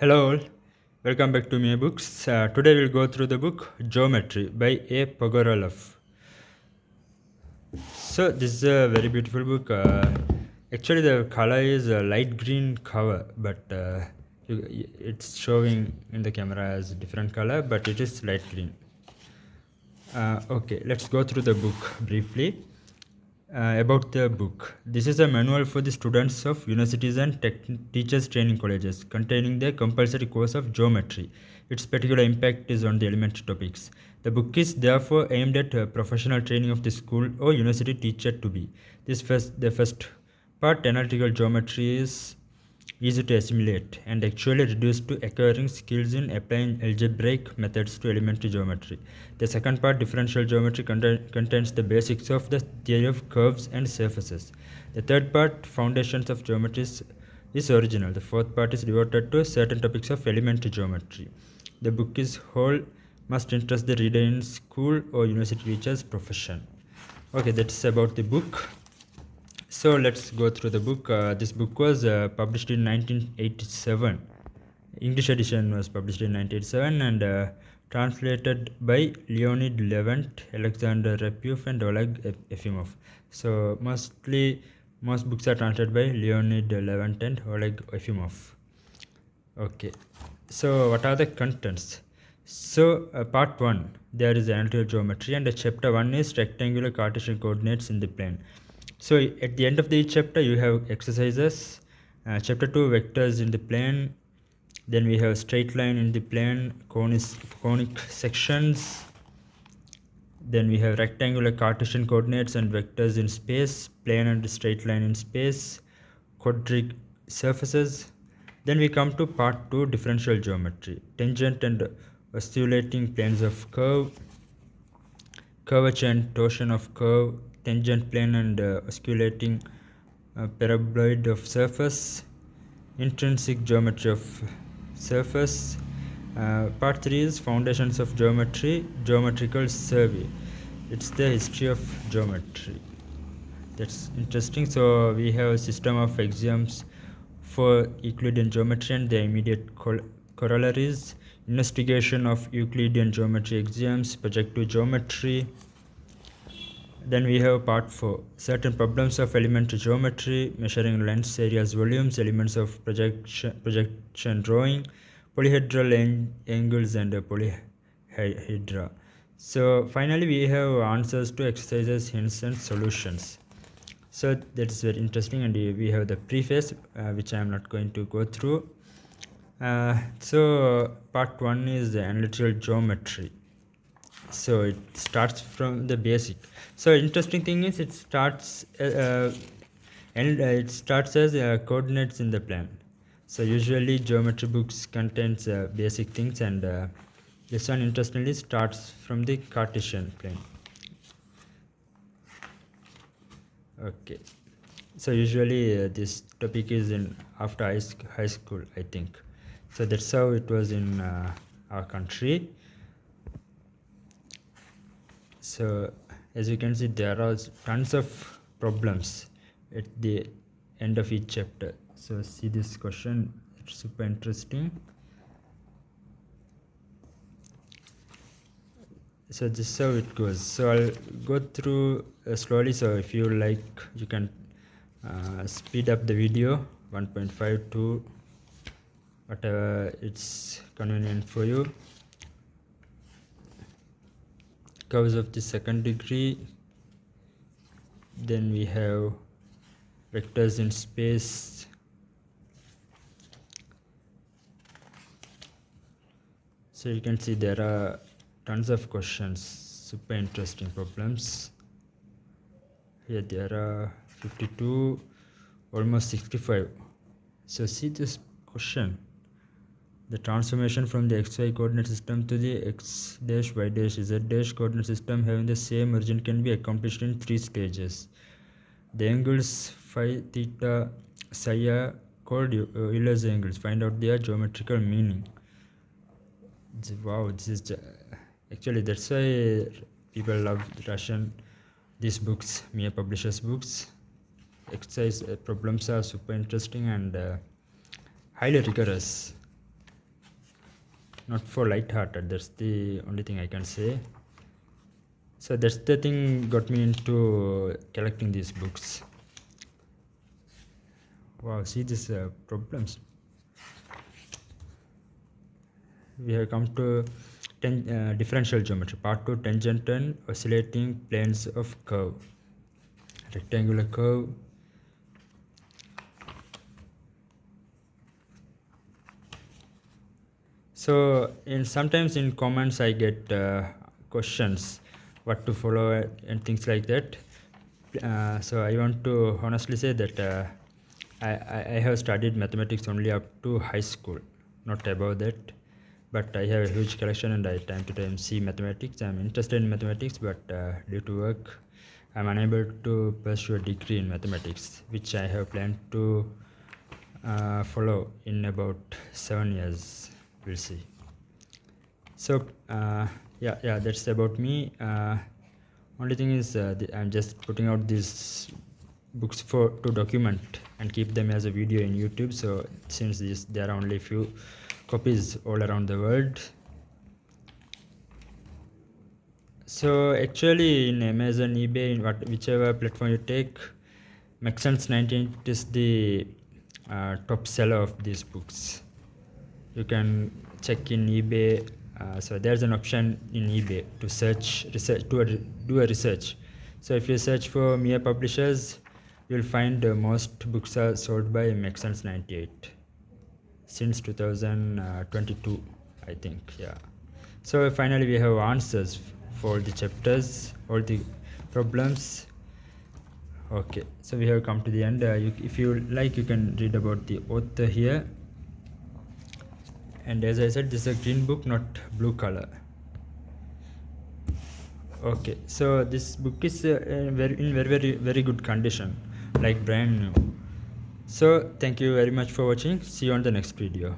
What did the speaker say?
Hello, all. Welcome back to my books. Today we'll go through the book Geometry by A. Pogorelov. So this is a very beautiful book. Actually, the color is a light green cover, but it's showing in the camera as a different color, but it is light green. Okay, let's go through the book briefly. About the book. This is a manual for the students of universities and teachers training colleges containing the compulsory course of geometry. Its particular impact is on the elementary topics. The book is therefore aimed at professional training of the school or university teacher to be. The first part, analytical geometry, is easy to assimilate and actually reduced to acquiring skills in applying algebraic methods to elementary geometry. The second part, differential geometry, contains the basics of the theory of curves and surfaces. The third part, foundations of geometry, is original. The fourth part is devoted to certain topics of elementary geometry. The book is whole must interest the reader in school or university teacher's profession. Okay, that's about the book. So let's go through the book. This book was published in 1987. English edition was published in 1987 and translated by Leonid Levant, Aleksandr, Repyev, and Oleg Efimov. So most books are translated by Leonid Levant and Oleg Efimov. Okay. So what are the contents? So part 1, there is analytical geometry, and chapter 1 is rectangular Cartesian coordinates in the plane. So at the end of the chapter you have exercises. Chapter 2, vectors in the plane. Then we have straight line in the plane, conic sections. Then we have rectangular Cartesian coordinates and vectors in space, plane and straight line in space, quadric surfaces. Then we come to part 2, differential geometry, tangent and oscillating planes of curve, curvature and torsion of curve, tangent plane and osculating paraboloid of surface, intrinsic geometry of surface. Part 3 is foundations of geometry, geometrical survey. It's the history of geometry. That's interesting. So we have a system of axioms for Euclidean geometry and their immediate corollaries, investigation of Euclidean geometry axioms, projective geometry. Then we have part 4, certain problems of elementary geometry, measuring lengths, areas, volumes, elements of projection drawing, polyhedral angles and polyhedra. So finally we have answers to exercises, hints and solutions. So that is very interesting, and we have the preface which I am not going to go through. So part 1 is the analytical geometry. So it starts from the basic. So interesting thing is it starts as coordinates in the plane. So usually geometry books contains basic things, and this one interestingly starts from the Cartesian plane. Okay, so usually this topic is in after high school, I think. So that's how it was in our country. So as you can see, there are tons of problems at the end of each chapter. So see this question, it's super interesting. So this is how it goes. So I'll go through slowly, so if you like you can speed up the video 1.5 to whatever it's convenient for you. Curves of the second degree. Then we have vectors in space. So you can see there are tons of questions, super interesting problems. Here there are 52, almost 65. So see this question. The transformation from the xy coordinate system to the x dash y dash z dash coordinate system having the same origin can be accomplished in 3 stages. The angles phi, theta, psi are called Euler's angles. Find out their geometrical meaning. Wow, this is actually that's why people love these books, Mia publishers books. Exercise problems are super interesting and highly rigorous. not for light-hearted. That's the only thing I can say. So that's the thing got me into collecting these books. Wow, see these problems. We have come to differential geometry, part 2, tangent and oscillating planes of curve. Rectangular curve. So sometimes in comments I get questions what to follow and things like that. So I want to honestly say that I have studied mathematics only up to high school, not above that. But I have a huge collection and I time to time see mathematics. I'm interested in mathematics, but due to work, I'm unable to pursue a degree in mathematics, which I have planned to follow in about 7 years. We'll see. So yeah, that's about me. Only thing is I'm just putting out these books to document and keep them as a video in YouTube. So since there are only few copies all around the world. So actually in Amazon, eBay, in whichever platform you take, Maxence 19 is the top seller of these books. You can check in eBay. So there's an option in eBay to do a research. So if you search for mere publishers, you'll find most books are sold by Maxence 98 since 2022, I think. Yeah. So finally we have answers for the chapters, all the problems. Okay, so we have come to the end. If you like, you can read about the author here. And as I said, this is a green book, not blue color. Okay, so this book is in very good condition, like brand new. So thank you very much for watching. See you on the next video.